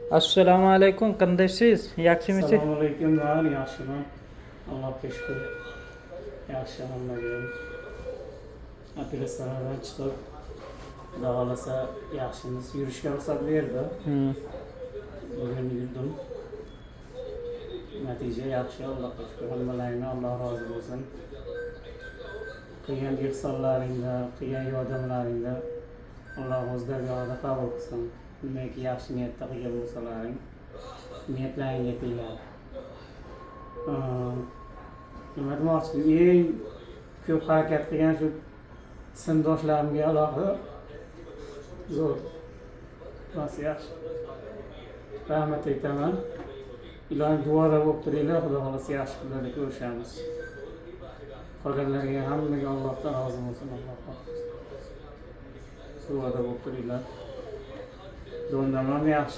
Assalomu alaykum, qandaysiz? Yaxshimisiz? Assalomu alaykum, var yaxshiman. Allohga shukr. Yaxshi hammaga. Operatsiyadan chiqib, xudo xolasa yaxshimiz yurishga ruxsat berdi. Bugun yurdim. Natija yaxshi, Allohga shukr. Hammalarga Alloh rozi bo'lsin. Qilgan ehsonlaringda, qilgan yordamlaringda Alloh o'z dargohida qabul qilsin. Nimaiki yaxshi niyatda qilgan bo'lsalaring, niyatlaringga tegadi. Nima demoqchi? Eng ko'p harakat qilgan shu sinfdoshlarimga alohida zo'r. Bas yaxshi. Rahmat aytaman. Ilohim duoda bo'lib turinglar, xudo xolasa yaxshi kunlarda ko'rishamiz. Qolganlarga hammaga Allohdan rozi bo'lsin, Alloh xohlasin. Duoda bo'lib turinglar. Do'ndaman yaxshi.